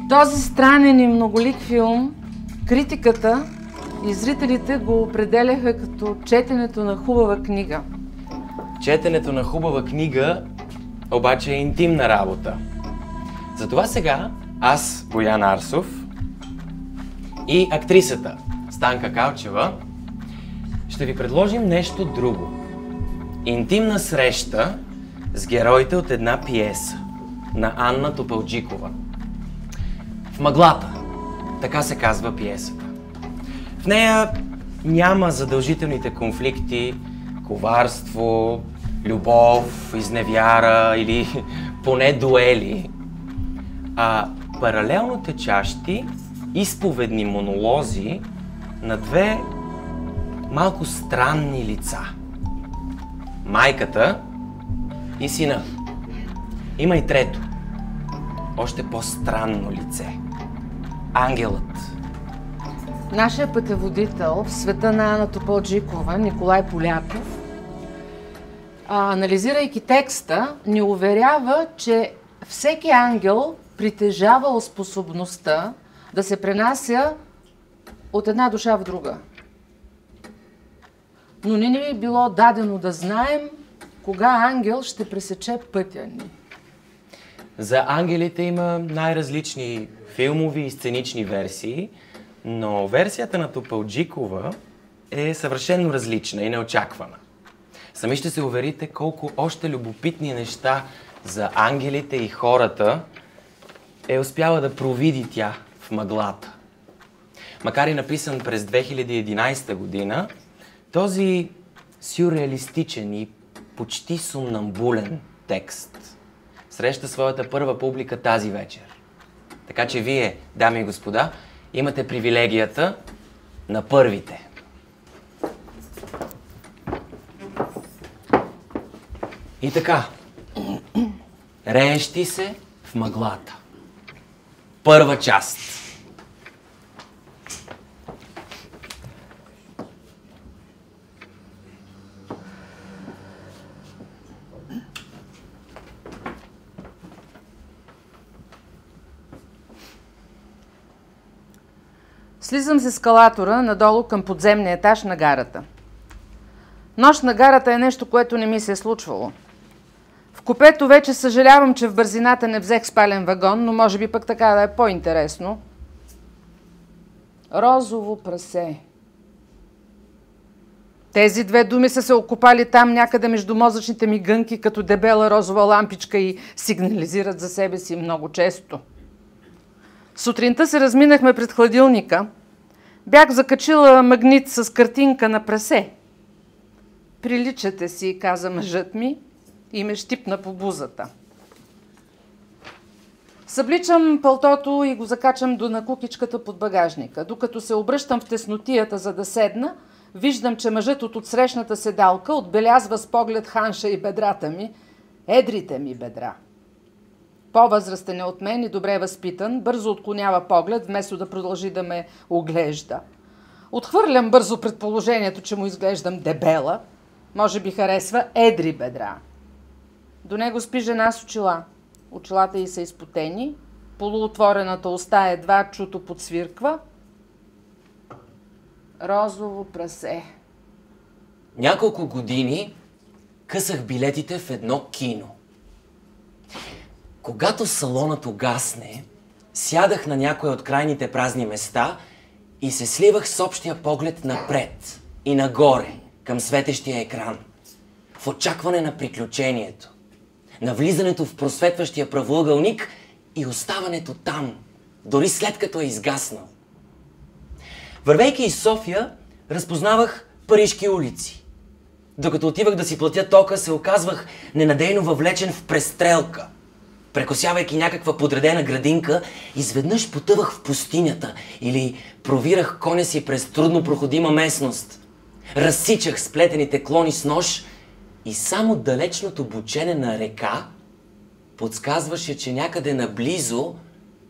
Този странен и многолик филм, критиката и зрителите го определяха като четенето на хубава книга. Четенето на хубава книга обаче е интимна работа. Затова сега аз, Боян Арсов, и актрисата Станка Калчева ще ви предложим нещо друго. Интимна среща с героите от една пиеса на Анна Топалджикова. В мъглата, така се казва пиесата. В нея няма задължителните конфликти, коварство, любов, изневяра или поне дуели, а паралелно течащи изповедни монолози на две малко странни лица. Майката и сина. Има и трето, още по-странно лице. Ангелът. Нашия пътеводител в света на Анна Топалджикова, Николай Поляков, анализирайки текста, ни уверява, че всеки ангел притежавал способността да се пренася от една душа в друга. Но не ни е било дадено да знаем кога ангел ще пресече пътя ни. За ангелите има най-различни филмови и сценични версии, но версията на Топалджикова е съвършено различна и неочаквана. Сами ще се уверите колко още любопитни неща за ангелите и хората е успяла да провиди тя в мъглата. Макар и написан през 2011 година, този сюрреалистичен и почти сомнамбулен текст среща своята първа публика тази вечер. Така че вие, дами и господа, имате привилегията на първите. И така, реещи се в мъглата. Първа част. Слизам с ескалатора надолу към подземния етаж на гарата. Нощ на гарата е нещо, което не ми се е случвало. В купето вече съжалявам, че в бързината не взех спален вагон, но може би пък така да е по-интересно. Розово прасе. Тези две думи са се окопали там някъде между мозъчните ми гънки, като дебела розова лампичка и сигнализират за себе си много често. Сутринта се разминахме пред хладилника. Бях закачила магнит с картинка на прасе. Приличате си, каза мъжът ми и ме щипна по бузата. Събличам пълтото и го закачам до на кукичката под багажника. Докато се обръщам в теснотията, за да седна, виждам, че мъжът от отсрещната седалка отбелязва с поглед ханша и бедрата ми, едрите ми бедра. По-възрастен е от мен и добре възпитан, бързо отклонява поглед, вместо да продължи да ме оглежда. Отхвърлям бързо предположението, че му изглеждам дебела. Може би харесва едри бедра. До него спи жена с очила. Очилата й са изпотени, полуотворената уста едва чуто подсвирква. Розово прасе. Няколко години късах билетите в едно кино. Когато салонът угасне, сядах на някоя от крайните празни места и се сливах с общия поглед напред и нагоре към светещия екран, в очакване на приключението, на влизането в просветващия правоъгълник и оставането там, дори след като е изгаснал. Вървейки из София, разпознавах парижки улици. Докато отивах да си платя тока, се оказвах ненадейно въвлечен в престрелка. Прекосявайки някаква подредена градинка, изведнъж потъвах в пустинята или провирах коня си през трудно проходима местност. Разсичах сплетените клони с нож и само далечното бучене на река подсказваше, че някъде наблизо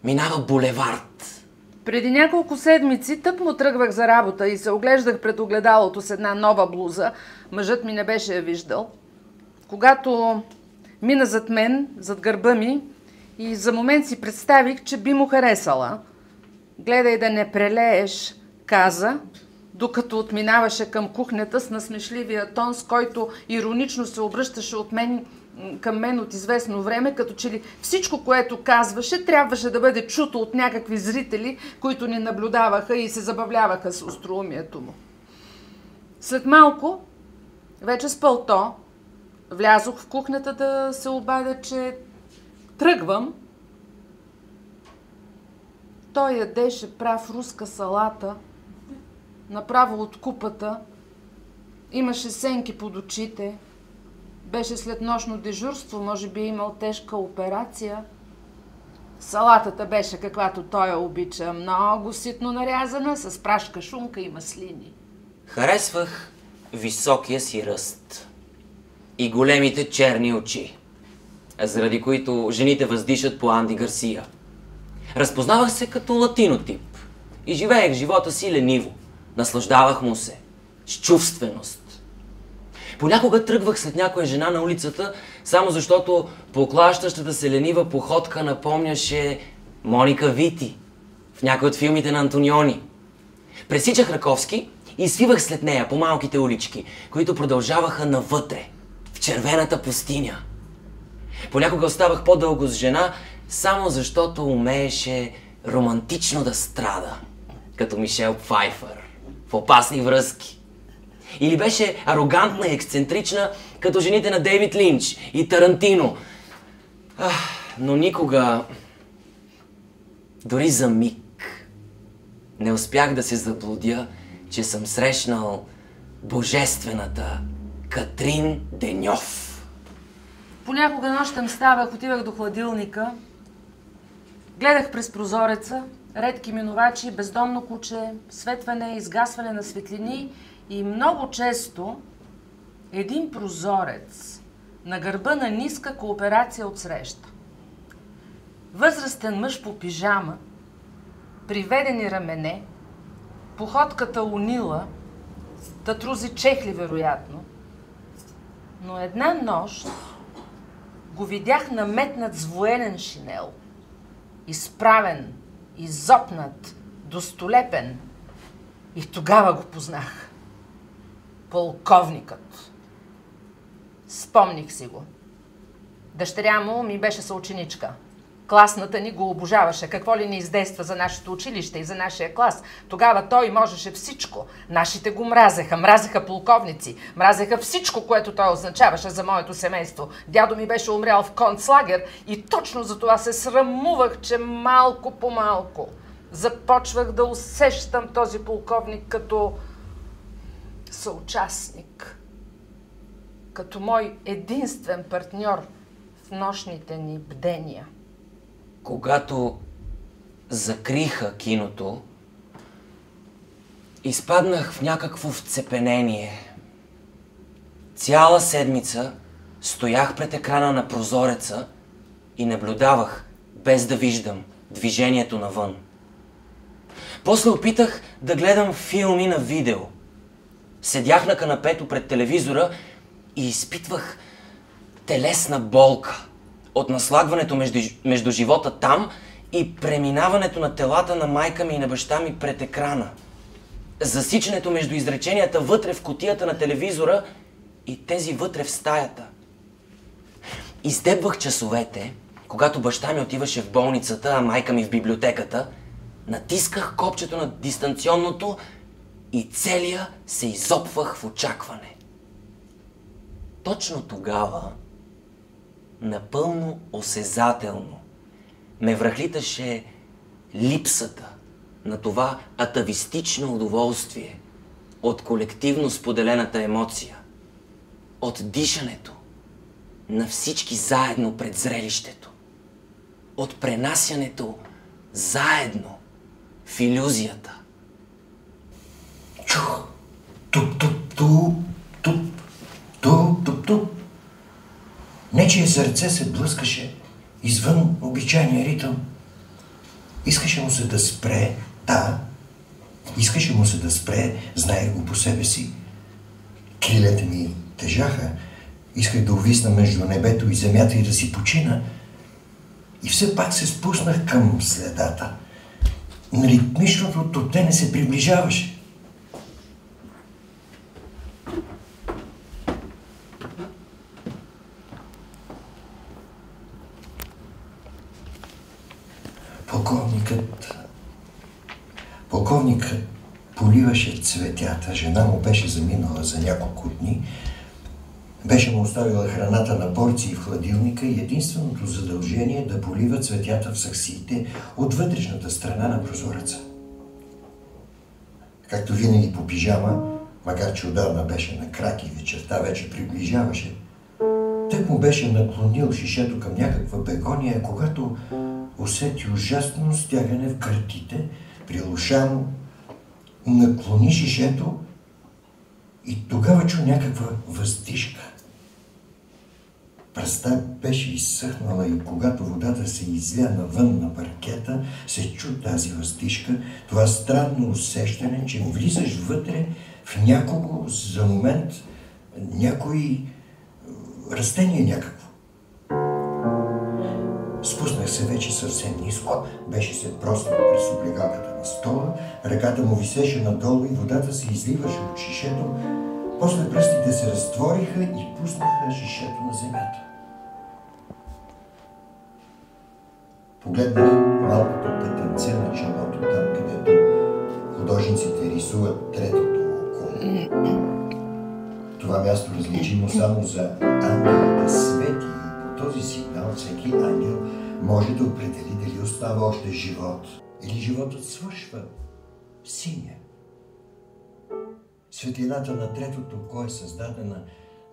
минава булевард. Преди няколко седмици тъпно тръгвах за работа и се оглеждах пред огледалото с една нова блуза. Мъжът ми не беше я виждал. Когато мина зад мен, зад гърба ми и за момент си представих, че би му харесала. Гледай да не прелееш, каза, докато отминаваше към кухнята с насмешливия тон, с който иронично се обръщаше към мен от известно време, като че ли всичко, което казваше, трябваше да бъде чуто от някакви зрители, които ни наблюдаваха и се забавляваха с остроумието му. След малко, вече с пълто, влязох в кухнята да се обадя, че тръгвам. Той ядеше прав руска салата, направо от купата, имаше сенки под очите, беше след нощно дежурство, може би имал тежка операция. Салатата беше каквато той я обича, много ситно нарязана, с прашка шунка и маслини. Харесвах високия си ръст и големите черни очи, заради които жените въздишат по Анди Гарсия. Разпознавах се като латинотип и живеех живота си лениво. Наслаждавах му се с чувственост. Понякога тръгвах след някоя жена на улицата, само защото поклащащата се ленива походка напомняше Моника Вити в някой от филмите на Антониони. Пресичах Раковски и свивах след нея по малките улички, които продължаваха навътре, в червената пустиня. Понякога оставах по-дълго с жена, само защото умееше романтично да страда, като Мишел Пфайфър в Опасни връзки. Или беше арогантна и ексцентрична, като жените на Дейвид Линч и Тарантино. Но никога, дори за миг, не успях да се заблудя, че съм срещнал божествената Катрин Деньов. Понякога нощем ставах, отивах до хладилника, гледах през прозореца, редки минувачи, бездомно куче, светване, изгасване на светлини и много често един прозорец на гърба на ниска кооперация отсреща. Възрастен мъж по пижама, приведени рамене, походката унила, татрузи чехли вероятно, но една нощ го видях наметнат с военен шинел, изправен, изопнат, достолепен, и тогава го познах. Полковникът. Спомних си го. Дъщеря му ми беше съученичка. Класната ни го обожаваше. Какво ли не издейства за нашето училище и за нашия клас. Тогава той можеше всичко. Нашите го мразеха. Мразеха полковници. Мразеха всичко, което той означаваше за моето семейство. Дядо ми беше умрял в концлагер и точно за това се срамувах, че малко по малко започвах да усещам този полковник като съучастник. Като мой единствен партньор в нощните ни бдения. Когато закриха киното, изпаднах в някакво вцепенение. Цяла седмица стоях пред екрана на прозореца и наблюдавах, без да виждам, движението навън. После опитах да гледам филми на видео. Седях на канапето пред телевизора и изпитвах телесна болка от наслагването между живота там и преминаването на телата на майка ми и на баща ми пред екрана. Засичането между изреченията вътре в кутията на телевизора и тези вътре в стаята. Издебвах часовете, когато баща ми отиваше в болницата, а майка ми в библиотеката, натисках копчето на дистанционното и целия се изопвах в очакване. Точно тогава, напълно осезателно, ме връхлиташе липсата на това атавистично удоволствие от колективно споделената емоция, от дишането на всички заедно пред зрелището, от пренасянето заедно в илюзията. Чух! Туп-туп-туп, туп, туп-туп-туп. Нечие сърце се блъскаше извън обичайния ритъм. Искаше му се да спре, искаше му се да спре, знаех го по себе си. Крилете ми тежаха, исках да увисна между небето и земята и да си почина. И все пак се спуснах към следата. Ритмичното тотене се приближаваше. Полковникът поливаше цветята. Жена му беше заминала за няколко дни. Беше му оставила храната на порции в хладилника и единственото задължение е да полива цветята в саксиите от вътрешната страна на прозореца. Както винаги по пижама, макар че отдавна беше на крак и вечерта вече приближаваше, тък му беше наклонил шишето към някаква бегония, когато усети ужасно стягане в гърдите, при уша му наклони шишето и тогава чу някаква въздишка. Пръста беше изсъхнала и когато водата се изля навън на паркета, се чу тази въздишка, това странно усещане, че влизаш вътре в някого за момент, някой растение някакво. Спуснах се вече съвсем ниско, беше се проснал през облегалката на стола, ръката му висеше надолу и водата се изливаше от шишето, после пръстите се разтвориха и пуснаха шишето на земята. Погледнах малкото петънце на челото, там където художниците рисуват третото око. Това място различимо само за ангелите свети и по този сигнал всеки ангел може да определи дали остава още живот или животът свършва синя. Светлината на третото око е създадена,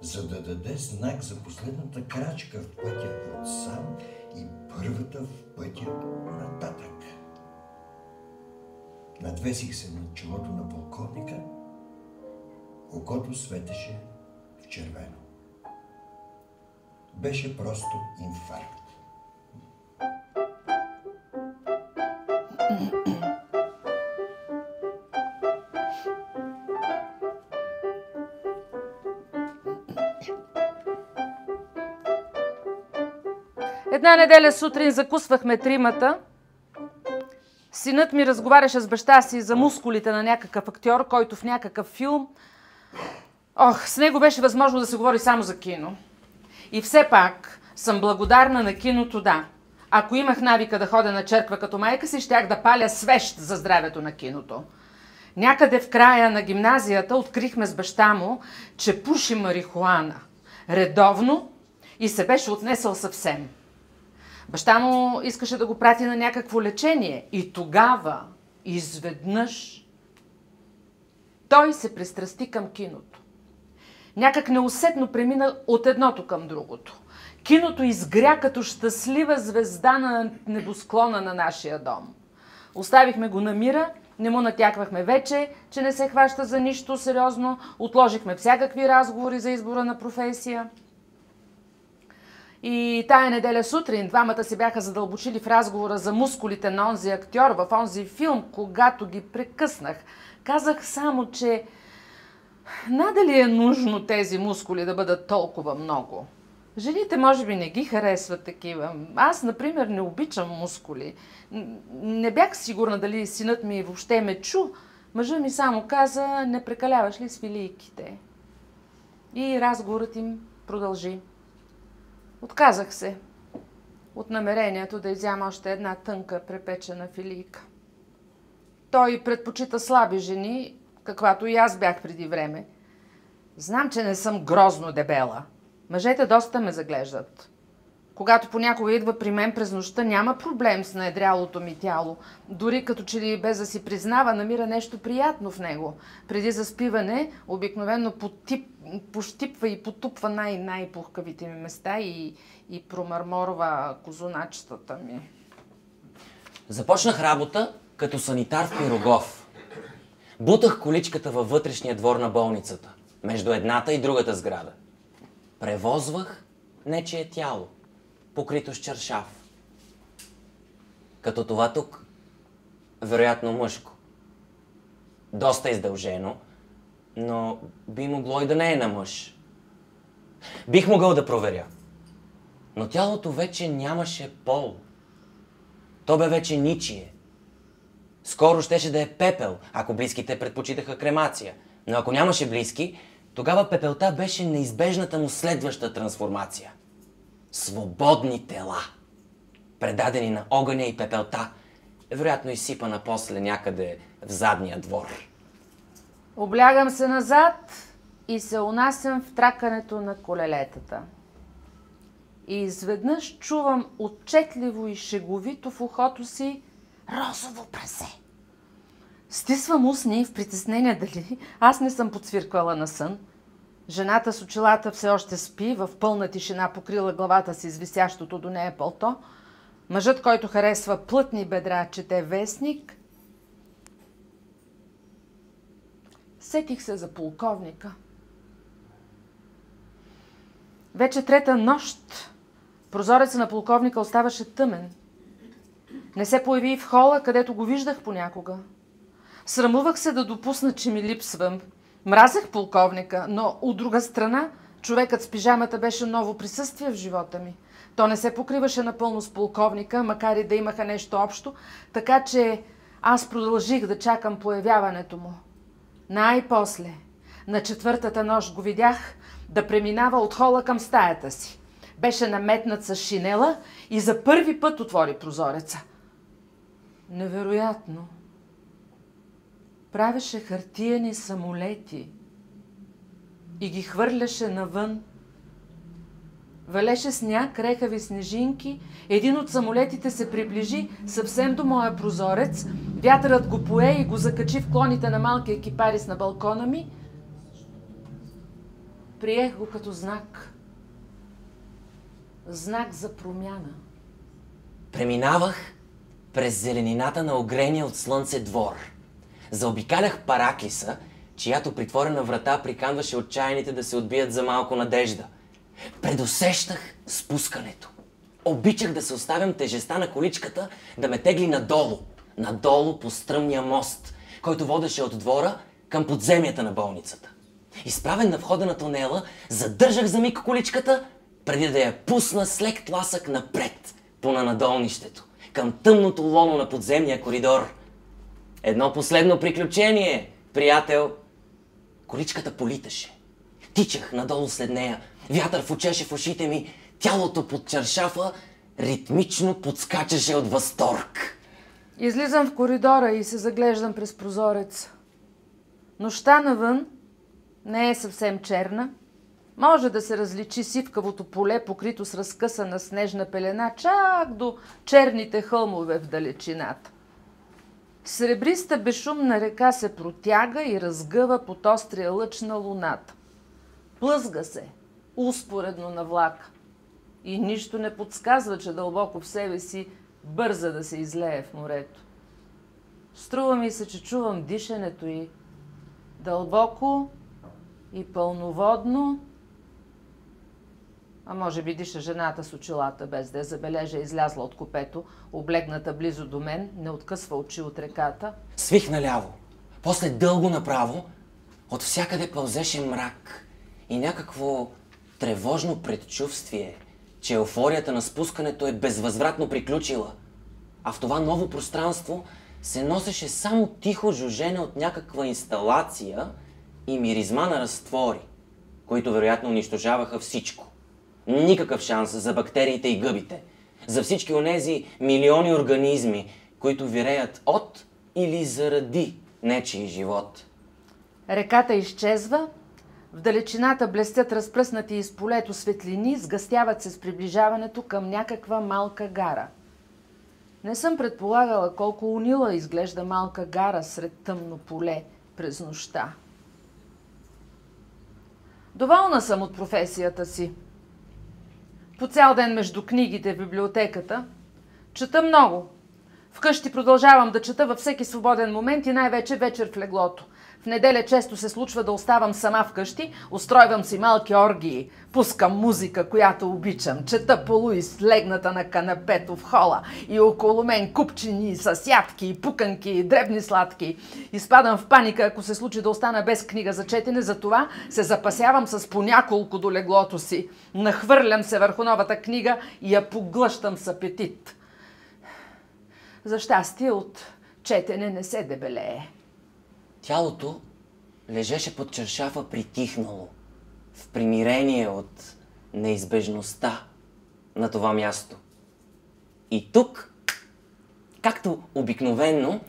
за да даде знак за последната крачка в пътя от сам и първата в пътя нататък. Надвесих се над челото на полковника, окото светеше в червено. Беше просто инфаркт. Една неделя сутрин закусвахме тримата. Синът ми разговаряше с баща си за мускулите на някакъв актьор, който в някакъв филм... с него беше възможно да се говори само за кино. И все пак съм благодарна на киното, да. Ако имах навика да ходя на черква като майка си, щях да паля свещ за здравето на киното. Някъде в края на гимназията открихме с баща му, че пуши марихуана. Редовно и се беше отнесъл съвсем. Баща му искаше да го прати на някакво лечение и тогава, изведнъж, той се пристрасти към киното. Някак неусетно премина от едното към другото. Киното изгря като щастлива звезда на небосклона на нашия дом. Оставихме го на мира, не му натяквахме вече, че не се хваща за нищо сериозно, отложихме всякакви разговори за избора на професия. И тая неделя сутрин двамата се бяха задълбочили в разговора за мускулите на онзи актьор в онзи филм, когато ги прекъснах. Казах само, че надали е нужно тези мускули да бъдат толкова много. Жените може би не ги харесват такива. Аз, например, не обичам мускули. Не бях сигурна дали синът ми въобще ме чу. Мъжът ми само каза, не прекаляваш ли с филийките? И разговорът им продължи. Отказах се от намерението да изям още една тънка препечена филийка. Той предпочита слаби жени, каквато и аз бях преди време. Знам, че не съм грозно дебела. Мъжете доста ме заглеждат. Когато понякога идва при мен през нощта, няма проблем с наедрялото ми тяло. Дори като че ли без да си признава, намира нещо приятно в него. Преди заспиване обикновено пощипва и потупва най-пухкавите ми места и промърморва козуначетата ми. Започнах работа като санитар в Пирогов. Бутах количката във вътрешния двор на болницата, между едната и другата сграда. Превозвах нечие тяло, покрито с чаршаф. Като това тук, вероятно мъжко. Доста издължено, но би могло и да не е на мъж. Бих могъл да проверя. Но тялото вече нямаше пол. то бе вече ничие. Скоро щеше да е пепел, ако близките предпочитаха кремация. Но ако нямаше близки, тогава пепелта беше неизбежната му следваща трансформация. Свободни тела, предадени на огъня и пепелта, вероятно изсипана после някъде в задния двор. Облягам се назад и се унасям в тракането на колелетата. И изведнъж чувам отчетливо и шеговито в ухото си розово прасе. Стисвам устни в притеснение дали аз не съм подсвирквала на сън. Жената с очилата все още спи, в пълна тишина покрила главата си с висящото до нея пълто. Мъжът, който харесва плътни бедра, чете вестник. Сетих се за полковника. Вече трета нощ. Прозорецът на полковника оставаше тъмен. Не се появи и в хола, където го виждах понякога. Срамувах се да допусна, че ми липсвам. Мразех полковника, но от друга страна, човекът с пижамата беше ново присъствие в живота ми. То не се покриваше напълно с полковника, макар и да имаха нещо общо, така че аз продължих да чакам появяването му. Най-после, на четвъртата нощ го видях да преминава от хола към стаята си. Беше наметнат с шинела и за първи път отвори прозореца. Невероятно! Правеше хартиени самолети и ги хвърляше навън. Валеше сняг, рехави снежинки. Един от самолетите се приближи съвсем до моя прозорец. Вятърът го пое и го закачи в клоните на малкия кипарис на балкона ми. Приех го като знак. Знак за промяна. Преминавах през зеленината на огрения от слънце двор. Заобикалях Параклиса, чиято притворена врата приканваше отчаяните да се отбият за малко надежда. Предусещах спускането. Обичах да се оставям тежестта на количката да ме тегли надолу. Надолу по стръмния мост, който водеше от двора към подземията на болницата. Изправен на входа на тунела, задържах за миг количката, преди да я пусна с лек тласък напред, по нанадолнището, към тъмното лоно на подземния коридор. Едно последно приключение, приятел. Количката политаше. Тичах надолу след нея, вятър фучеше в ушите ми, тялото под чаршафа ритмично подскачаше от възторг. Излизам в коридора и се заглеждам през прозорец. Нощта навън не е съвсем черна. Може да се различи сивкавото поле, покрито с разкъсана снежна пелена, чак до черните хълмове в далечината. Сребриста безшумна река се протяга и разгъва под острия лъч на луната. Плъзга се успоредно на влака и нищо не подсказва, че дълбоко в себе си бърза да се излее в морето. Струва ми се, че чувам дишането й дълбоко и пълноводно, а може би диша жената с очилата, без да я забележа, излязла от купето, облегната близо до мен, не откъсва очи от реката. Свих наляво, после дълго направо, от всякъде пълзеше мрак и някакво тревожно предчувствие, че еуфорията на спускането е безвъзвратно приключила, а в това ново пространство се носеше само тихо жужене от някаква инсталация и миризма на разтвори, които вероятно унищожаваха всичко. Никакъв шанс за бактериите и гъбите, за всички онези милиони организми, които виреят от или заради нечий живот. Реката изчезва, в далечината блестят разпръснати из полето светлини, сгъстяват се с приближаването към някаква малка гара. Не съм предполагала колко унила изглежда малка гара сред тъмно поле през нощта. Доволна съм от професията си. По цял ден между книгите в библиотеката чета много. Вкъщи продължавам да чета във всеки свободен момент и най-вече вечер в леглото. В неделя често се случва да оставам сама вкъщи, устройвам си малки оргии, пускам музика, която обичам, чета по Луис, легната на канапето в хола и около мен купчини, съсядки, пуканки, дребни сладки. Изпадам в паника, ако се случи да остана без книга за четене, затова се запасявам с по няколко до леглото си. Нахвърлям се върху новата книга и я поглъщам с апетит. За щастие от четене не се дебелее. Тялото лежеше под чаршафа притихнало, в примирение от неизбежността на това място. И тук, както обикновенно,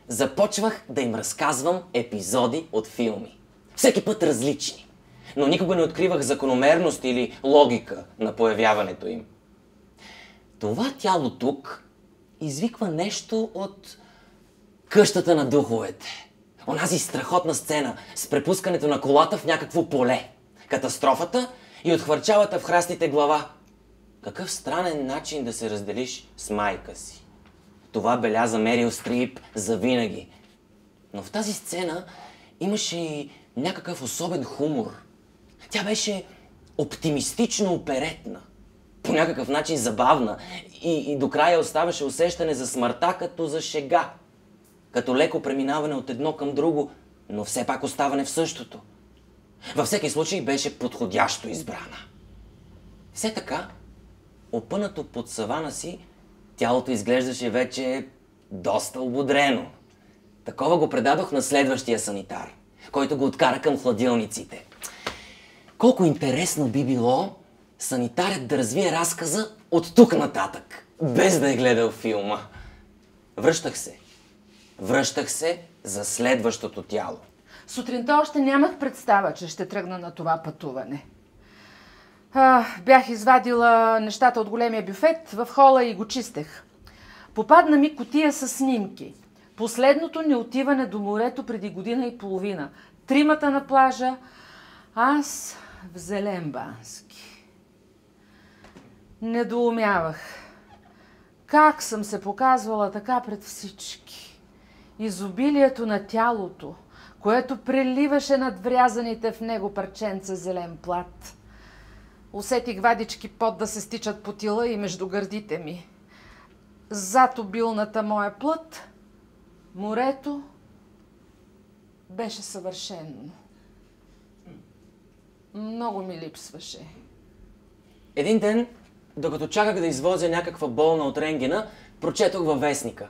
започвах да им разказвам епизоди от филми. Всеки път различни, но никога не откривах закономерност или логика на появяването им. Това тяло тук извиква нещо от къщата на духовете. Онази страхотна сцена с препускането на колата в някакво поле. Катастрофата и отхвърчалата в храстите глава. Какъв странен начин да се разделиш с майка си. Това беляза Мерил Стрип завинаги. Но в тази сцена имаше и някакъв особен хумор. Тя беше оптимистично оперетна. По някакъв начин забавна и до края оставаше усещане за смъртта като за шега. Като леко преминаване от едно към друго, но все пак оставане в същото. Във всеки случай беше подходящо избрана. Все така, опънато под савана си, тялото изглеждаше вече доста ободрено. Такова го предадох на следващия санитар, който го откара към хладилниците. Колко интересно би било санитарят да развие разказа от тук нататък, без да е гледал филма. Връщах се за следващото тяло. Сутринта още нямах представа, че ще тръгна на това пътуване. Бях извадила нещата от големия бюфет в хола и го чистех. Попадна ми кутия с снимки. Последното ни отиване до морето преди година и половина. Тримата на плажа, аз в Зеленбански. Недоумявах. Как съм се показвала така пред всички? Изобилието на тялото, което преливаше над врязаните в него парченца зелен плат. Усетих вадички пот да се стичат по тила и между гърдите ми. Зад обилната моя плът, морето беше съвършено. Много ми липсваше. Един ден, докато чаках да извозя някаква болна от рентгена, прочетох във вестника.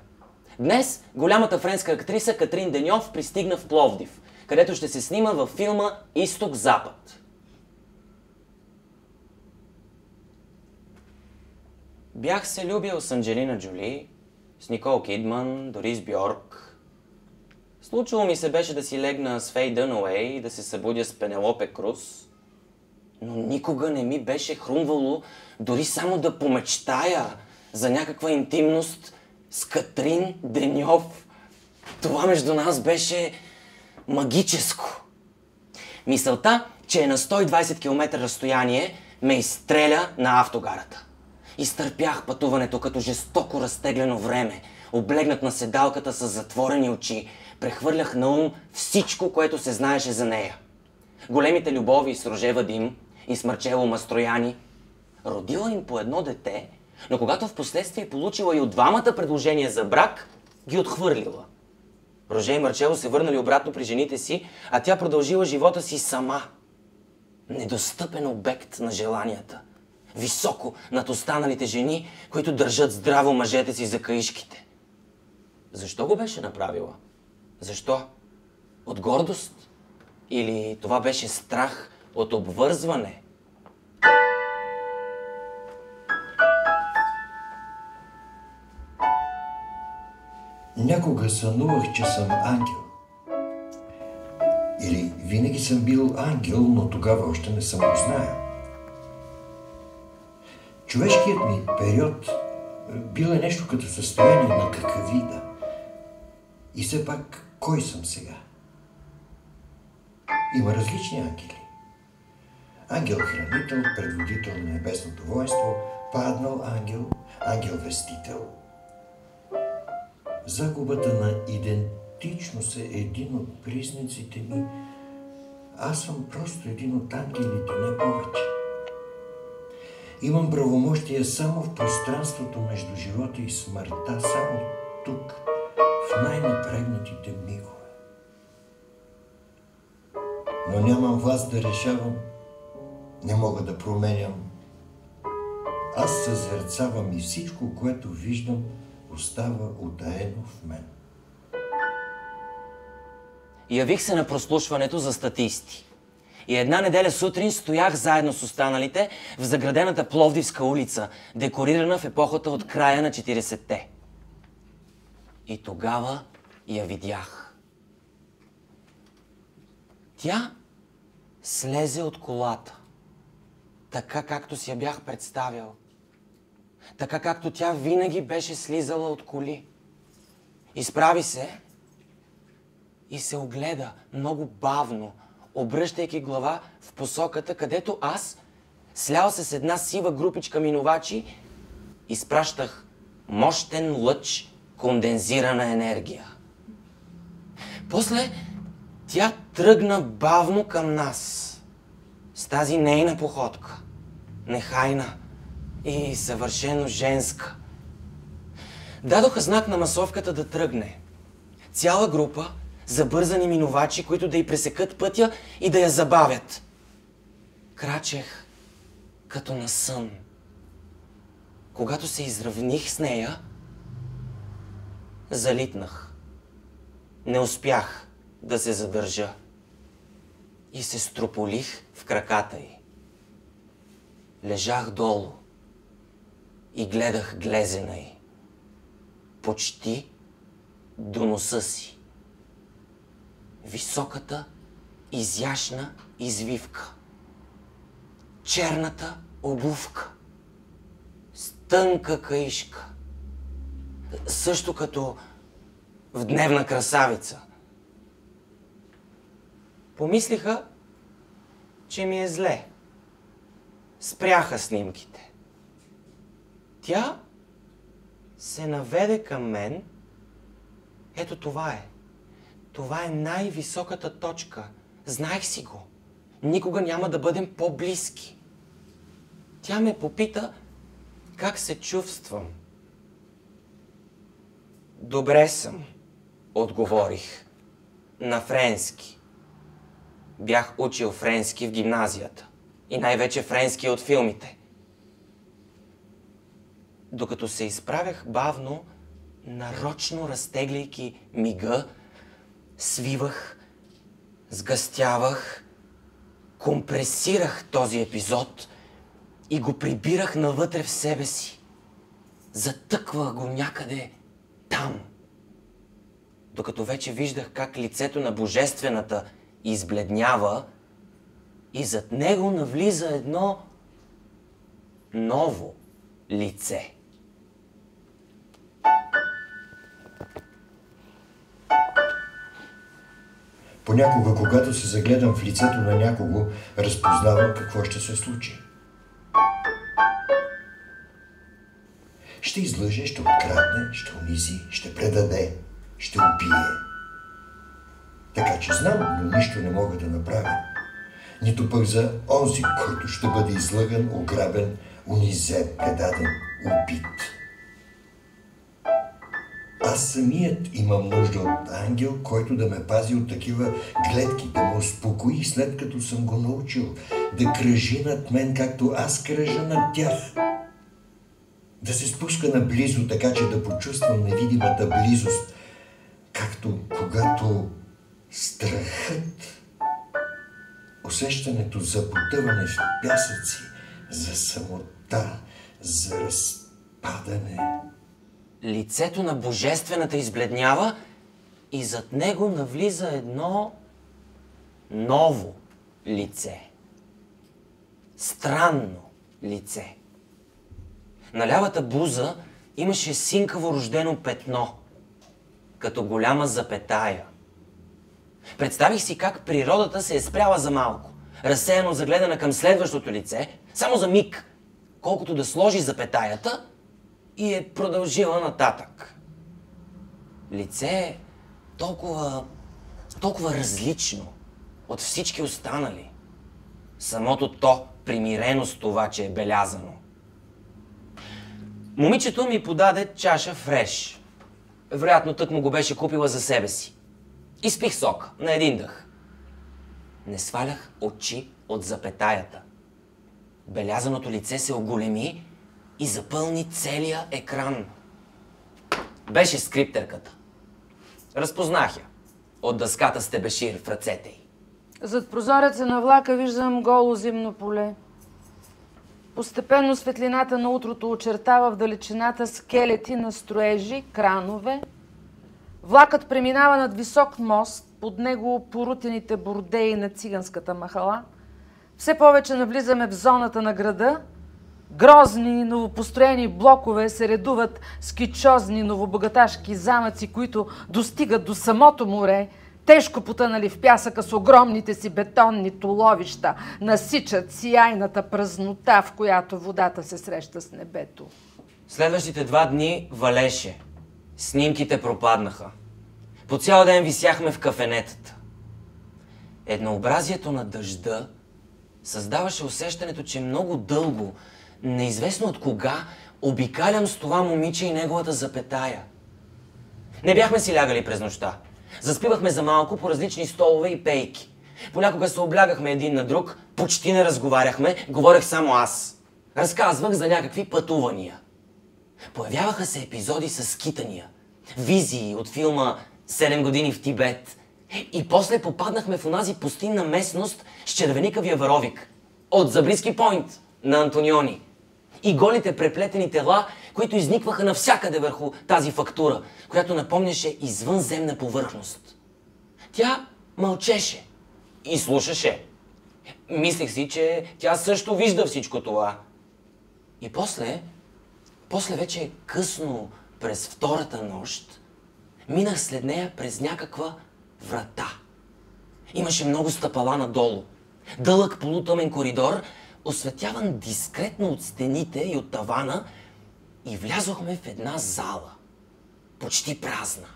Днес голямата френска актриса Катрин Деньов пристигна в Пловдив, където ще се снима във филма Изток-Запад. Бях се любил с Анджелина Джоли, с Никол Кидман, Дорис Бьорк. Случило ми се беше да си легна с Фей Дънауей и да се събудя с Пенелопе Круз, но никога не ми беше хрумвало дори само да помечтая за някаква интимност с Катрин Деньов. Това между нас беше магическо. Мисълта, че е на 120 км разстояние, ме изстреля на автогарата. Изтърпях пътуването като жестоко разтеглено време, облегнат на седалката с затворени очи, прехвърлях на ум всичко, което се знаеше за нея. Големите любови с Роже Вадим и с Марчело Мастрояни. Родила им по едно дете, но когато в последствие получила и от двамата предложения за брак, ги отхвърлила. Роже и Марчело се върнали обратно при жените си, а тя продължила живота си сама. Недостъпен обект на желанията. Високо над останалите жени, които държат здраво мъжете си за каишките. Защо го беше направила? Защо? От гордост? Или това беше страх от обвързване? Някога сънувах, че съм ангел. Или винаги съм бил ангел, но тогава още не съм го знаел. Човешкият ми период бил е нещо като състояние на какавида. И все пак, кой съм сега? Има различни ангели. Ангел-хранител, предводител на небесното воинство, паднал ангел, ангел-вестител. Загубата на идентичност е един от признаците ми. Аз съм просто един от ангелите, не повече. Имам правомощия само в пространството между живота и смъртта, само тук, в най-напрегнатите мигове. Но нямам власт да решавам, не мога да променям. Аз съзерцавам и всичко, което виждам, остава утаено в мен. Явих се на прослушването за статисти. И една неделя сутрин стоях заедно с останалите в заградената Пловдивска улица, декорирана в епохата от края на 40-те. И тогава я видях. Тя слезе от колата, така както си я бях представял. Така както тя винаги беше слизала от коли. Изправи се и се огледа много бавно, обръщайки глава в посоката, където аз, слял се с една сива групичка минувачи, изпращах мощен лъч кондензирана енергия. После тя тръгна бавно към нас, с тази нейна походка, нехайна и съвършено женска. Дадоха знак на масовката да тръгне. Цяла група забързани минувачи, които да й пресекат пътя и да я забавят. Крачех като на сън. Когато се изравних с нея, залитнах. Не успях да се задържа и се строполих в краката й. Лежах долу и гледах глезена й, почти до носа си. Високата, изящна извивка, черната обувка, с тънка каишка, също като в Дневна красавица. Помислиха, че ми е зле. Спряха снимките. Тя се наведе към мен. Ето това е. Това е най-високата точка. Знаех си го. Никога няма да бъдем по-близки. Тя ме попита как се чувствам. Добре съм, отговорих. На френски. Бях учил френски в гимназията. И най-вече френски от филмите. Докато се изправях бавно, нарочно разтегляйки мига, свивах, сгъстявах, компресирах този епизод и го прибирах навътре в себе си. Затъквах го някъде там. Докато вече виждах как лицето на Божествената избледнява и зад него навлиза едно ново лице. Понякога, когато се загледам в лицето на някого, разпознавам какво ще се случи. Ще излъже, ще открадне, ще унизи, ще предаде, ще убие. Така че знам, но нищо не мога да направя. Нито пък за онзи, който ще бъде излъган, ограбен, унизен, предаден, убит. Аз самият имам нужда от ангел, който да ме пази от такива гледки, да ме успокои, след като съм го научил, да кръжи над мен, както аз кръжа над тях. Да се спуска наблизо, така че да почувствам невидимата близост, както когато страхът, усещането за потъване в пясъци, за самота, за разпадане. Лицето на Божествената избледнява и зад него навлиза едно ново лице. Странно лице. На лявата буза имаше синкаво рождено петно, като голяма запетая. Представих си как природата се е спряла за малко, разсеяно загледана към следващото лице, само за миг, колкото да сложи запетаята и е продължила нататък. Лице толкова различно от всички останали. Самото то примирено с това, че е белязано. Момичето ми подаде чаша фреш. Вероятно тък му го беше купила за себе си. Изпих сок на един дъх. Не свалях очи от запетаята. Белязаното лице се оголеми и запълни целия екран. Беше скриптерката. Разпознах я от дъската с тебешир в ръцете й. Зад прозореца на влака виждам голо зимно поле. Постепенно светлината на утрото очертава в далечината скелети на строежи, кранове. Влакът преминава над висок мост, под него порутените бордеи на циганската махала. Все повече навлизаме в зоната на града. Грозни новопостроени блокове се редуват с кичозни новобогаташки замъци, които достигат до самото море, тежко потънали в пясъка с огромните си бетонни туловища, насичат сияйната празнота, в която водата се среща с небето. Следващите 2 дни валеше. Снимките пропаднаха. По цял ден висяхме в кафенетата. Еднообразието на дъжда създаваше усещането, че много дълго, неизвестно от кога, обикалям с това момиче и неговата запетая. Не бяхме си лягали през нощта. Заспивахме за малко по различни столове и пейки. Понякога се облягахме един на друг, почти не разговаряхме, говорех само аз. Разказвах за някакви пътувания. Появяваха се епизоди с скитания, визии от филма «7 години в Тибет». И после попаднахме в онази пустинна местност с червеникавия варовик от Забриски Пойнт на Антониони. И голите преплетени тела, които изникваха навсякъде върху тази фактура, която напомняше извънземна повърхност. Тя мълчеше и слушаше. Мислех си, че тя също вижда всичко това. И после вече късно през втората нощ, минах след нея през някаква врата. Имаше много стъпала надолу. Дълъг полутъмен коридор, осветяван дискретно от стените и от тавана, и влязохме в една зала. Почти празна.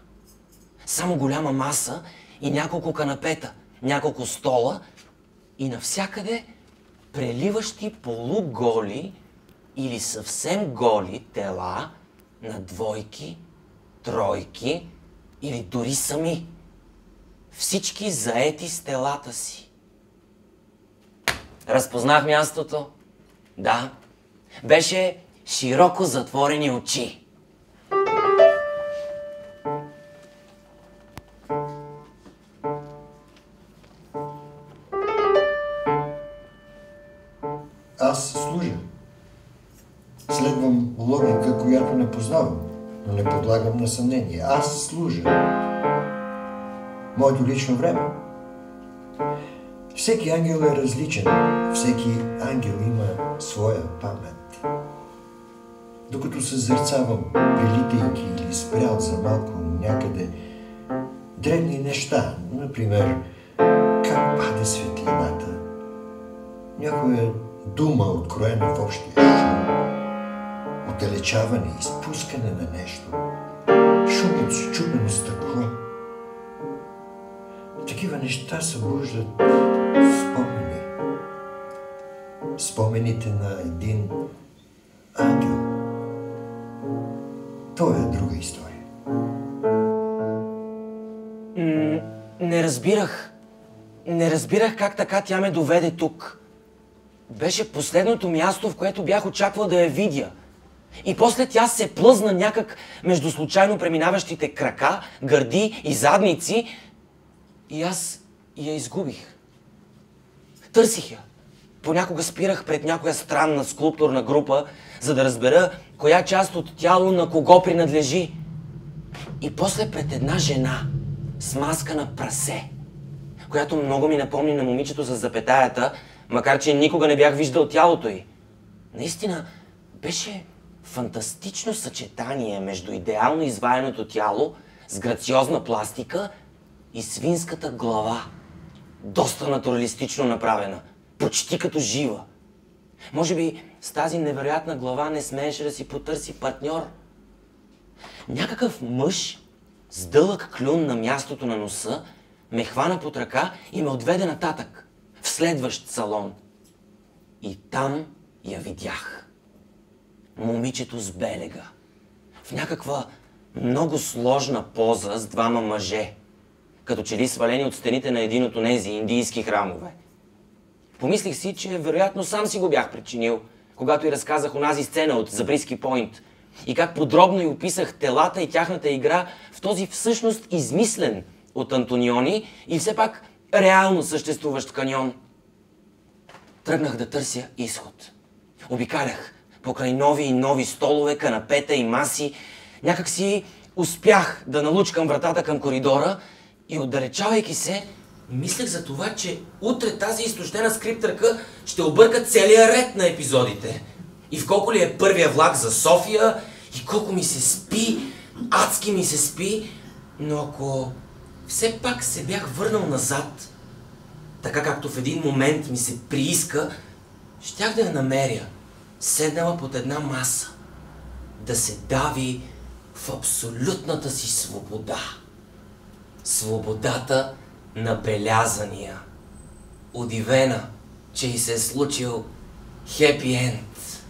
Само голяма маса и няколко канапета, няколко стола и навсякъде преливащи полуголи или съвсем голи тела на двойки, тройки или дори сами. Всички заети с телата си. Разпознах мястото. Да, беше широко затворени очи. Аз служа. Следвам логика, която не познавам, но не подлагам на съмнение. Аз служа. Моето лично време. Всеки ангел е различен. Всеки ангел има своя памет. Докато съзерцавам, прилитайки или спрял за малко някъде, дребни неща, например, как пада светлината, някоя дума, откроена в общия шум, отдалечаване, изпускане на нещо, шум от счупено стъкло. Такива неща събуждат спомени. Спомените на един ангел. Това е друга история. Не разбирах как така тя ме доведе тук. Беше последното място, в което бях очаквал да я видя. И после тя се плъзна някак между случайно преминаващите крака, гърди и задници и аз я изгубих. Търсих я. Понякога спирах пред някоя странна скулптурна група, за да разбера коя част от тяло на кого принадлежи. И после пред една жена с маска на прасе, която много ми напомни на момичето с запетаята, макар че никога не бях виждал тялото й. Наистина беше фантастично съчетание между идеално изваяното тяло с грациозна пластика и свинската глава. Доста натуралистично направена, почти като жива. Може би с тази невероятна глава не смееше да си потърси партньор. Някакъв мъж с дълъг клюн на мястото на носа ме хвана под ръка и ме отведе нататък, в следващ салон. И там я видях. Момичето с белега. В някаква много сложна поза с двама мъже, като че ли свалени от стените на един от онези индийски храмове. Помислих си, че вероятно сам си го бях причинил, когато й разказах онази сцена от Забриски Пойнт. и как подробно й описах телата и тяхната игра в този всъщност измислен от Антониони и все пак реално съществуващ каньон. Тръгнах да търся изход. Обикалях покрай нови и нови столове, канапета и маси. Някак си успях да налучкам вратата към коридора и отдалечавайки се, мислех за това, че утре тази изтощена скриптърка ще обърка целия ред на епизодите. И в колко ли е първия влак за София, и колко ми се спи, адски ми се спи, но ако все пак се бях върнал назад, така както в един момент ми се прииска, щях да я намеря, седнала под една маса, да се дави в абсолютната си свобода. Свободата на белязания. Удивена, че й се е случил хепи енд.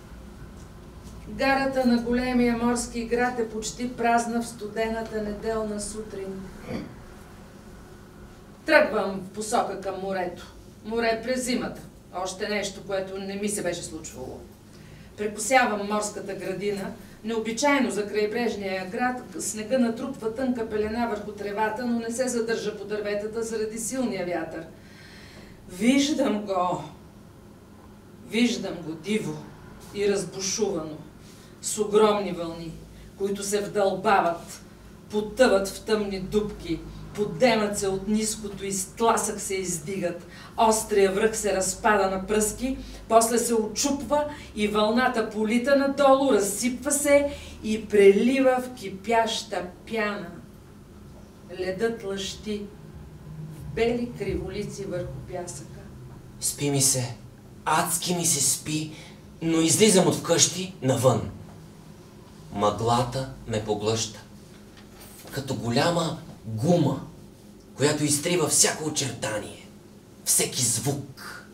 Гарата на големия морски град е почти празна в студената неделна сутрин. Тръгвам в посока към морето. Море през зимата. Още нещо, което не ми се беше случвало. Прекосявам морската градина. Необичайно за крайбрежния град снега натрупва тънка пелена върху тревата, но не се задържа по дърветата заради силния вятър. Виждам го диво и разбушувано, с огромни вълни, които се вдълбават, потъват в тъмни дупки, подемат се от ниското и с тласък се издигат. Острия връх се разпада на пръски, после се очупва и вълната полита надолу, разсипва се и прелива в кипяща пяна. Ледът лъщи в бели криволици върху пясъка. Спи ми се, адски ми се спи, но излизам от вкъщи навън. Мъглата ме поглъща. Като голяма гума, която изтрива всяко очертание, всеки звук.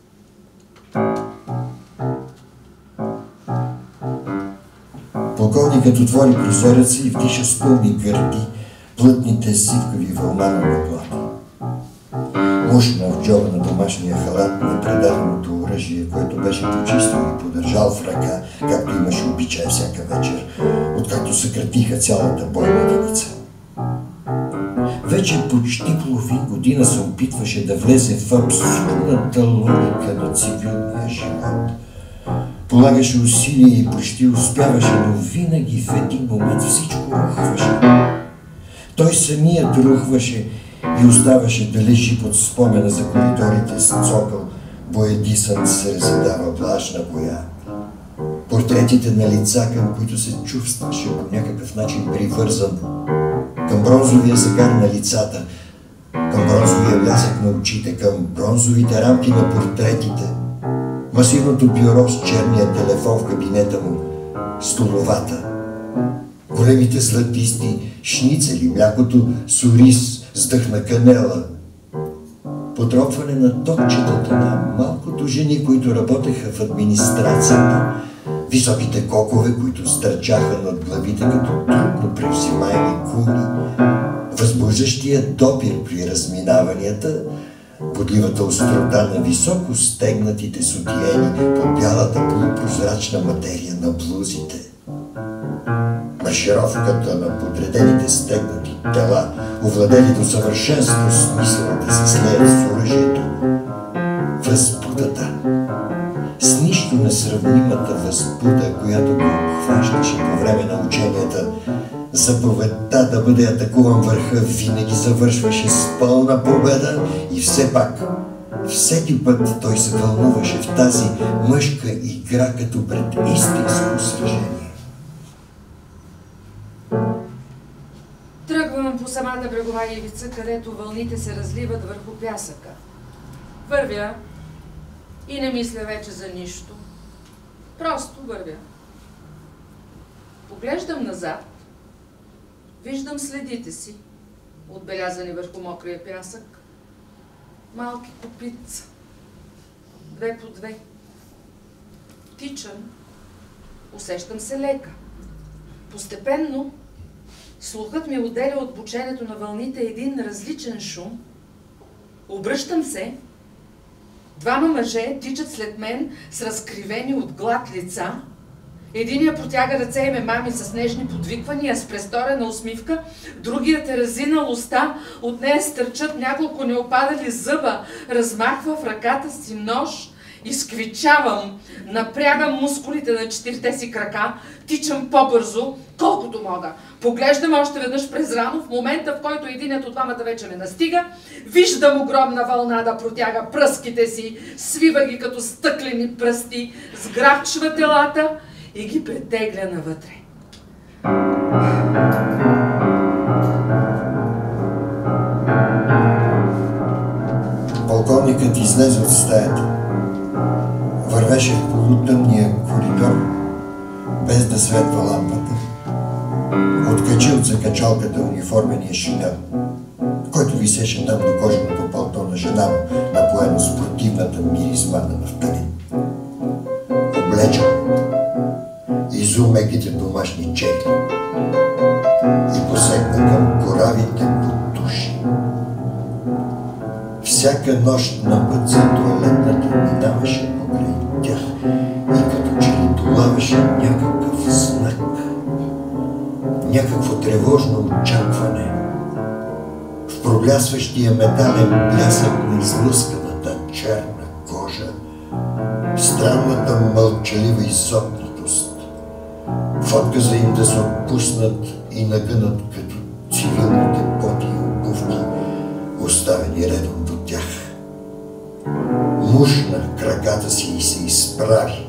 Полковникът отвори прозореца и вдиша с пълни гърди плътните сивкави вълна на мъглата. Мушна в джоба на домашния халат на предаденото оръжие, което беше почистил и подържал в ръка, както имаше обичай всяка вечер, откакто съкратиха цялата бойна единица. Вече почти половин година се опитваше да влезе в абсурдната логика на цивилния живот. Полагаше усилия и почти успяваше, но винаги в един момент всичко рухваше. Той самият рухваше и оставаше да лежи под спомена за коридорите с цокъл, боядисан се разедава влажна боя. Портретите на лица, към които се чувстваше по някакъв начин привързан, към бронзовия загар на лицата, към бронзовия блясък на очите, към бронзовите рамки на портретите, масивното бюро с черния телефон в кабинета му, столовата, големите златисти шницели, млякото с ориз с дъхна канела, потропване на топчетата на малкото жени, които работеха в администрацията, високите кокове, които стърчаха над главите като трудно превзимаеми кули, възбуждащия допир при разминаванията, бодливата острота на високо стегнатите сутиени под бялата полупрозрачна материя на блузите. Маршировката на подредените стегнати тела, овладели до съвършенство смисъла да се слеят с оръжието. Възбудата. С нищо несравнимата възбуда, която го обхващаше по време на ученията. Заповедта да бъде атакуван върха винаги завършваше с пълна победа и все пак, всеки път той се вълнуваше в тази мъжка игра като пред истинско сражение. Тръгвам по самата брегова ивица, където вълните се разливат върху пясъка. Вървя и не мисля вече за нищо. Просто вървя. Поглеждам назад, виждам следите си, отбелязани върху мокрия пясък. Малки копитца, 2 по 2. Тичам, усещам се лека. Постепенно слухът ми отделя от бученето на вълните един различен шум. Обръщам се. 2 мъже тичат след мен с разкривени от глад лица. Единият протяга ръце и ме мами с нежни подвиквания, с престорена усмивка, другият е разинал уста, от нея стърчат няколко неопадали зъба, размахва в ръката си нож, изквичавам, напрягам мускулите на 4-те си крака, тичам по-бързо, колкото мога. Поглеждам още веднъж през рамо, в момента в който единият от двамата вече ме настига, виждам огромна вълна да протяга пръските си, свива ги като стъклени пръсти, сграбчва телата и ги претегля навътре. Полковникът излезе от стаята. Вървеше в полутъмния коридор, без да светва лампата. Откачи от закачалката униформения шинел, който висеше там до кожаното палто на жена му, напоено с противната миризма на нафталин. Облеча изу меките домашни чехли и посегна към коравите бутуши. Всяка нощ на път за туалетната минаваше покрай тях и като че ли долаваше някакъв знак, някакво тревожно очакване. В проблясващия метален блясък на излъсканата черна кожа, странната мълчалива изопнатост, в отказа им да се отпуснат и нагънат като цивилните поти и обувки, оставени редом до тях. Мушна краката си и се изправи.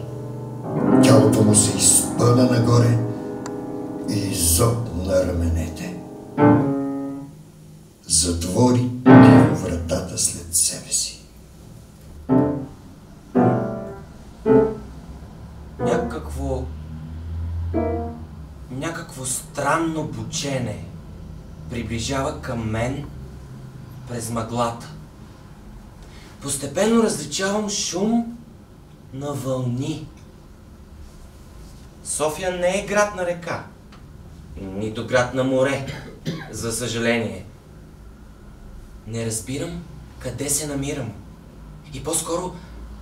Тялото му се изпъна нагоре и зопна раменете. Затвори тихо вратата след себе си. Някакво странно бучене приближава към мен през мъглата. Постепенно различавам шум на вълни. София не е град на река, нито град на море, за съжаление. Не разбирам къде се намирам и по-скоро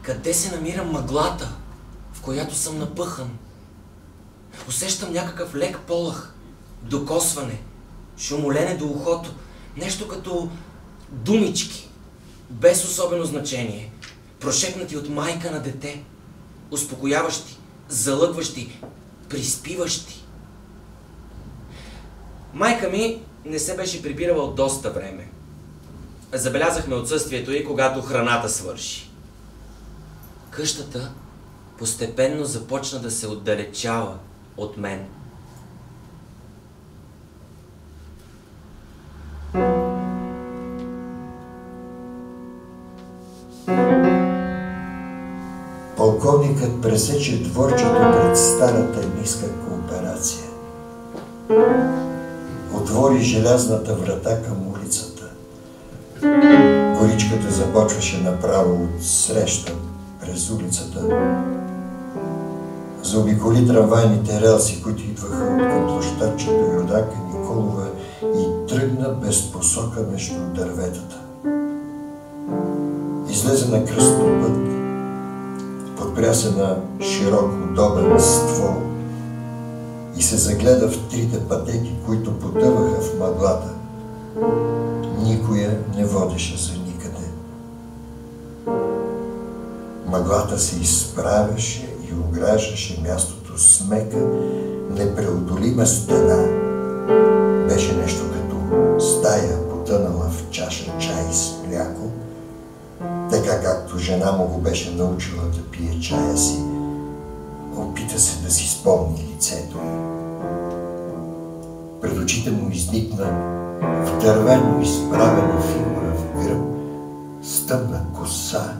къде се намира мъглата, в която съм напъхан. Усещам някакъв лек полъх, докосване, шумолене до ухото, нещо като думички, без особено значение, прошепнати от майка на дете, успокояващи, залъгващи, приспиващи. Майка ми не се беше прибирала от доста време. Забелязахме отсъствието й, когато храната свърши. Къщата постепенно започна да се отдалечава от мен. Полковникът пресече дворчето пред старата ниска кооперация. Отвори желязната врата към улицата. Коричката започваше направо от среща през улицата. Заобиколи трамвайните релси, които идваха от към площадчето Йорданка Николова и тръгна без посока между дърветата. Излезе на кръстопът, подпря се на широк удобен ствол и се загледа в трите пътеки, които потъваха в мъглата. Никоя не водеше за никъде. Мъглата се изправяше и ограждаше мястото с мека, непреодолима стена. Беше нещо като стая, потънала в чаша чай с мляко, така както жена му го беше научила да пие чая си. Опита се да си спомни лицето. Пред очите му изникна вдървено изправена фигура в гръб, с тъмна коса,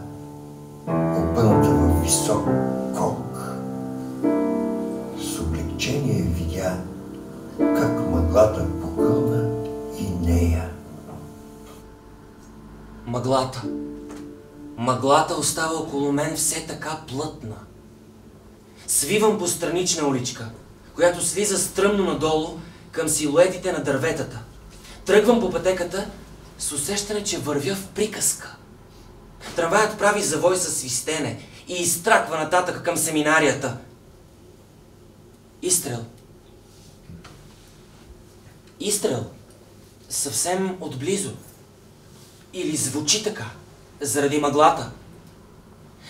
опъната във висок кок. С облегчение видя как мъглата погълна и нея. Мъглата остава около мен все така плътна. Свивам по странична уличка, която слиза стръмно надолу към силуетите на дърветата. Тръгвам по пътеката с усещане, че вървя в приказка. Трамваят прави завой със свистене и изтраква нататък към семинарията. Изстрел. Изстрел. Съвсем отблизо. Или звучи така, заради мъглата.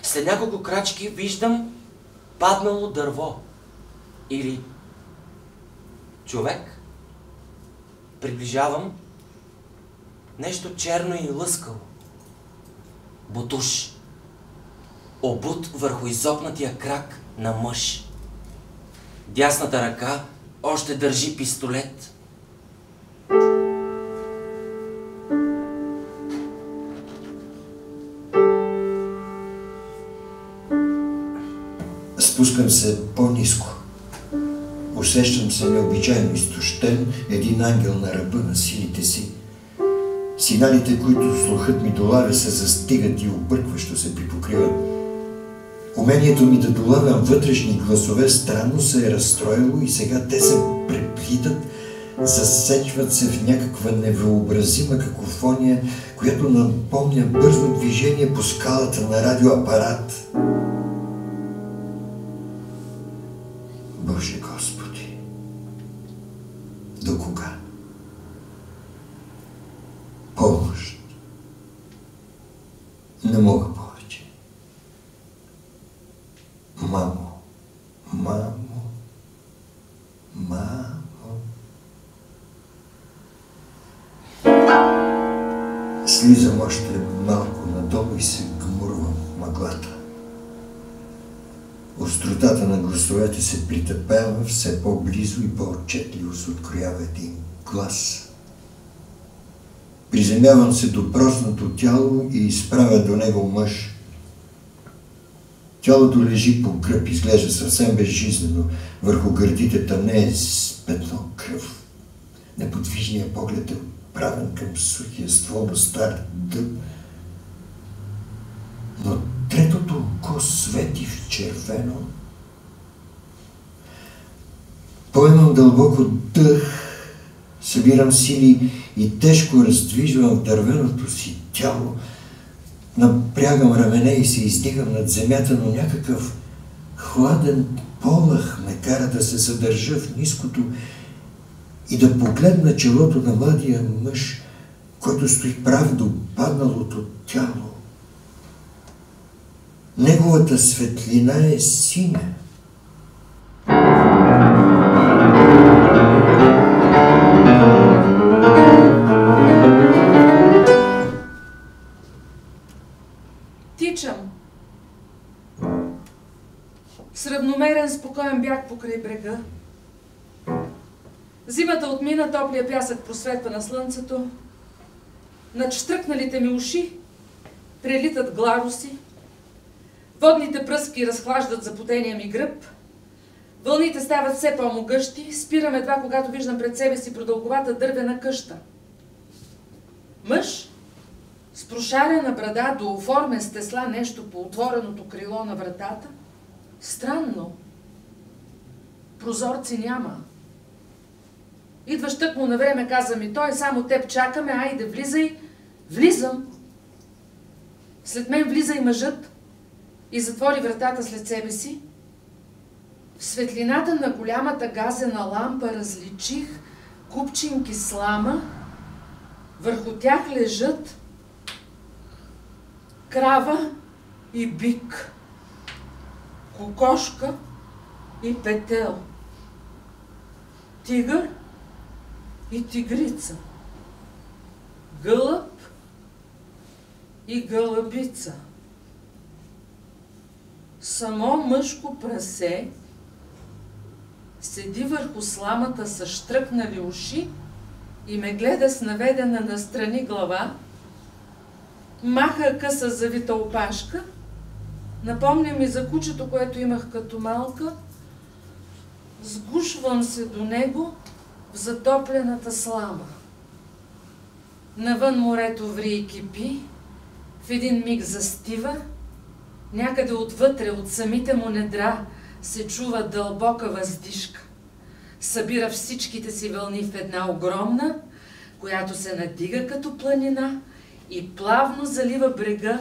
След няколко крачки виждам паднало дърво. Или човек. Приближавам нещо черно и лъскаво. Ботуш. Обут върху изопнатия крак на мъж. Дясната ръка още държи пистолет. Спускам се по-ниско. Усещам се необичайно изтощен, един ангел на ръба на силите си. Сигналите, които слухът ми долавя, се застигат и объркващо се припокриват. Умението ми да долавям вътрешни гласове странно се е разстроило и сега те се преплитат, засечват се в някаква невъобразима какофония, която напомня бързо движение по скалата на радиоапарат. Боже Господи, до кога? Помощ. Не мога повече. Мамо, мамо, мамо. Слизам още малко надолу и се гмурвам в мъглата. Остротата на гласовете се притъпява, все по-близо и по-отчетливо се откроява един глас. Приземявам се до проснато тяло и изправя до него мъж. Тялото лежи по гръб, изглежда съвсем безжизнено. Върху гърдите тъмнее с петно кръв. Неподвижният поглед е отправен към сухия ствол на стар дъб. Но третото око свети в червено. Поемам дълбоко дъх, събирам сили и тежко раздвижвам дървеното си тяло. Напрягам рамене и се издигам над земята, но някакъв хладен полъх ме кара да се задържа в ниското и да погледна челото на младия мъж, който стои прав до падналото тяло. Неговата светлина е синя. Тичам. С равномерен, спокоен бяг покрай брега. Зимата отмина, топлия пясък просветва на слънцето. Над щръкналите ми уши прелитат гларуси. Водните пръски разхлаждат запотения ми гръб. Вълните стават все по-могъщи. Спирам едва, когато виждам пред себе си продълговата дървена къща. Мъж с прошарена брада, дооформен с тесла нещо по отвореното крило на вратата. Странно. Прозорци няма. Идваш тъкмо на време, каза ми той, само теб чакаме, айде влизай. Влизам. След мен влиза и мъжът и затвори вратата след себе си. В светлината на голямата газена лампа различих купчинки слама. Върху тях лежат крава и бик, кокошка и петел, тигър и тигрица, гълъб и гълъбица. Само мъжко прасе седи върху сламата с щръкнали уши и ме гледа с наведена настрани глава, маха къса завита опашка, напомня ми за кучето, което имах като малка, сгушвам се до него в затоплената слама. Навън морето ври и кипи, в един миг застива, някъде отвътре, от самите му недра, се чува дълбока въздишка. Събира всичките си вълни в една огромна, която се надига като планина и плавно залива брега,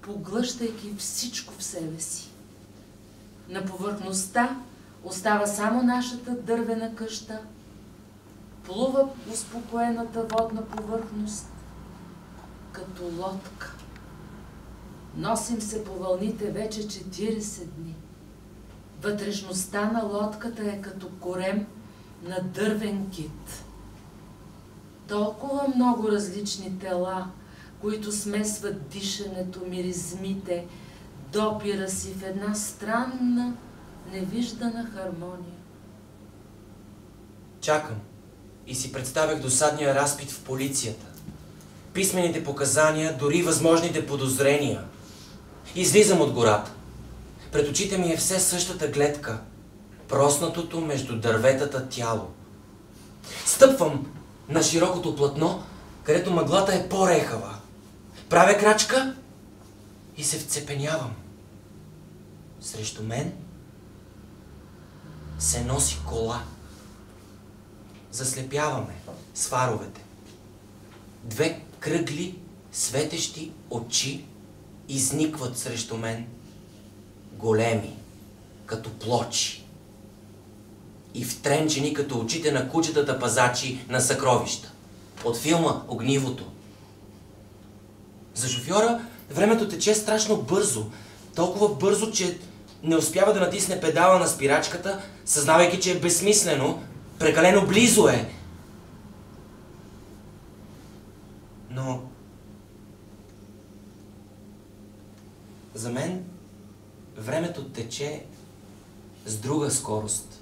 поглъщайки всичко в себе си. На повърхността Остава само нашата дървена къща, плува успокоената водна повърхност, като лодка. Носим се по вълните вече 40 дни. Вътрешността на лодката е като корем на дървен кит. Толкова много различни тела, които смесват дишането, миризмите, допира си в една странна, невиждана хармония. Чакам и си представях досадния разпит в полицията. Писмените показания, дори възможните подозрения. Излизам от гората. Пред очите ми е все същата гледка. Проснатото между дърветата тяло. Стъпвам на широкото платно, където мъглата е по-рехава. Правя крачка и се вцепенявам. Срещу мен се носи кола. Заслепяваме с фаровете. Две кръгли, светещи очи изникват срещу мен, големи, като плочи и втренчени като очите на кучетата пазачи на съкровища. От филма "Огнивото". За шофьора времето тече страшно бързо. Толкова бързо, че не успява да натисне педала на спирачката, съзнавайки, че е безсмислено, прекалено близо е. Но за мен времето тече с друга скорост.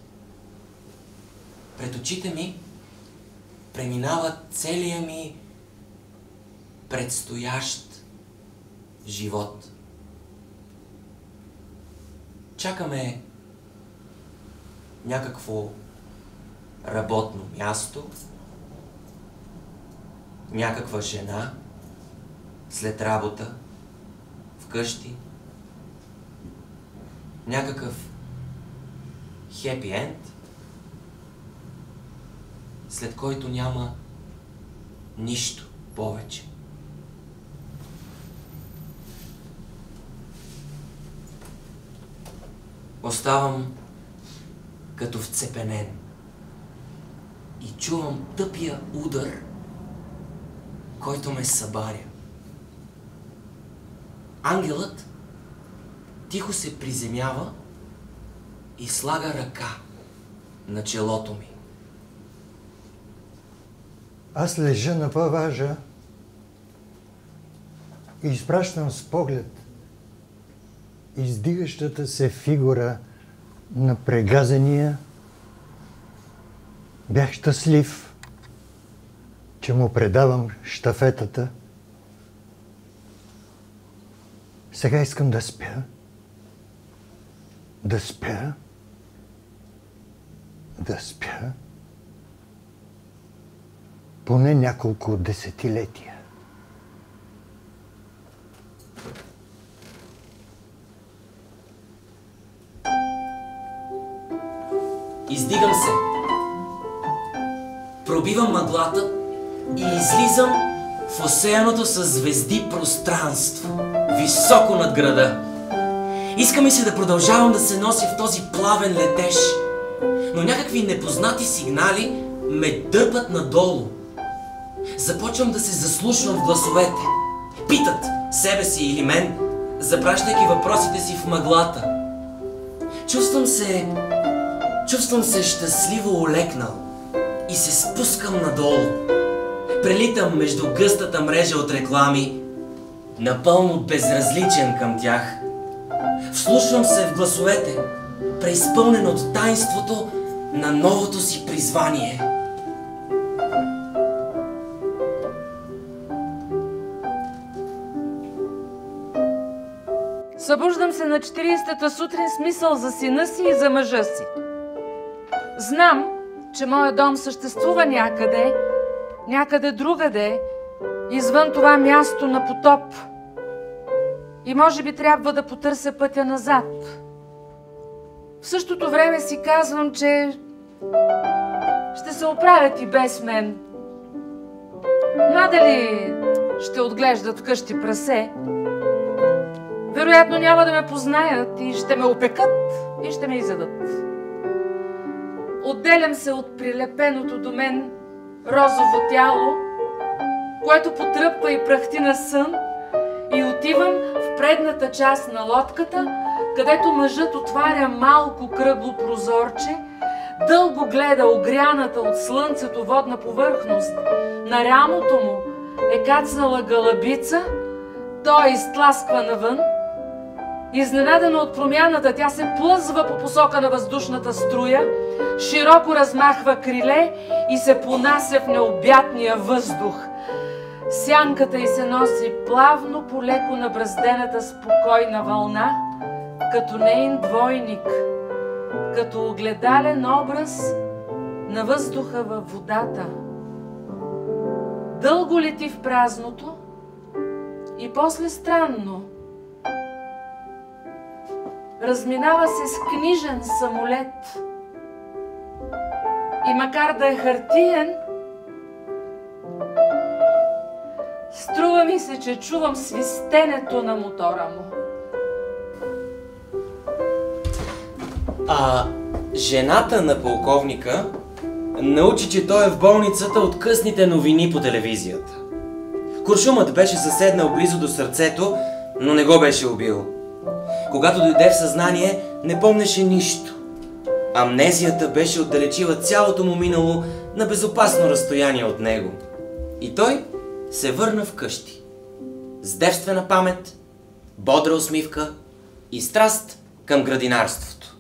Пред очите ми преминава целият ми предстоящ живот. Чакаме някакво работно място, някаква жена след работа, вкъщи, някакъв хепи енд, след който няма нищо повече. Оставам като вцепенен и чувам тъпия удар, който ме събаря. Ангелът тихо се приземява и слага ръка на челото ми. Аз лежа на паважа и изпращам с поглед издигащата се фигура на прегазения. Бях щастлив, че му предавам щафетата. Сега искам да спя. Да спя. Да спя. Поне няколко десетилетия. Издигам се. Пробивам мъглата и излизам в осеяното със звезди пространство, високо над града. Иска ми се да продължавам да се нося в този плавен летеж, но някакви непознати сигнали ме дърпат надолу. Започвам да се заслушвам в гласовете. Питат себе си или мен, запращайки въпросите си в мъглата. Чувствам се щастливо олекнал и се спускам надолу. Прелитам между гъстата мрежа от реклами, напълно безразличен към тях. Вслушвам се в гласовете, преизпълнен от таинството на новото си призвание. Събуждам се на 40-та сутрин с мисъл за сина си и за мъжа си. Знам, че моят дом съществува някъде другаде, извън това място на потоп. И може би трябва да потърся пътя назад. В същото време си казвам, че ще се оправят и без мен. Надали ще отглеждат вкъщи прасе. Вероятно няма да ме познаят и ще ме опекат и ще ме изядат. отделям се от прилепеното до мен розово тяло, което потръпва и прахти на сън, и отивам в предната част на лодката, където мъжът отваря малко кръгло прозорче, дълго гледа огряната от слънцето водна повърхност. На рямото му е кацнала гълъбица, той изтласква навън. Изненадана от промяната, тя се плъзва по посока на въздушната струя, широко размахва криле и се понася в необятния въздух. Сянката й се носи плавно по леко набраздената спокойна вълна, като неин двойник, като огледален образ на въздуха във водата. Дълго лети в празното и после странно разминава се с книжен самолет. И макар да е хартиен, струва ми се, че чувам свистенето на мотора му. Жената на полковника научи, че той е в болницата от късните новини по телевизията. Куршумът беше заседнал близо до сърцето, но не го беше убил. Когато дойде в съзнание, не помнеше нищо. Амнезията беше отдалечила цялото му минало на безопасно разстояние от него. И той се върна вкъщи. С девствена памет, бодра усмивка и страст към градинарството.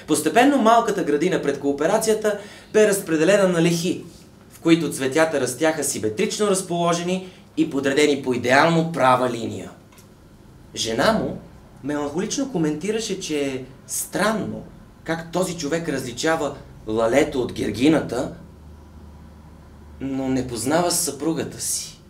Постепенно малката градина пред кооперацията бе разпределена на лехи, в които цветята растяха симетрично разположени и подредени по идеално права линия. Жена му меланхолично коментираше, че е странно как този човек различава лалето от гергината, но не познава съпругата си.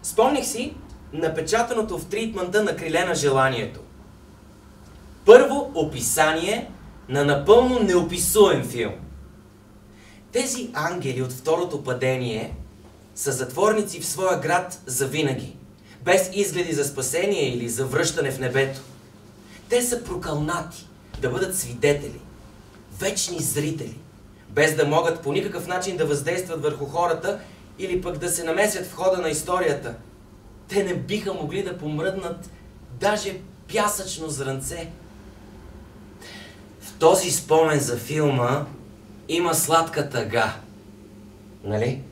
Спомних си напечатаното в тритмента на Криле на желанието. Първо описание на напълно неописуем филм. Тези ангели от второто падение са затворници в своя град завинаги, без изгледи за спасение или за връщане в небето. Те са прокълнати да бъдат свидетели, вечни зрители, без да могат по никакъв начин да въздействат върху хората или пък да се намесят в хода на историята. Те не биха могли да помръднат даже пясъчно зранце. В този спомен за филма има сладка тъга, нали?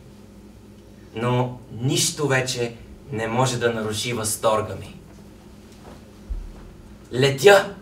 Но нищо вече не може да наруши възторга ми. Летя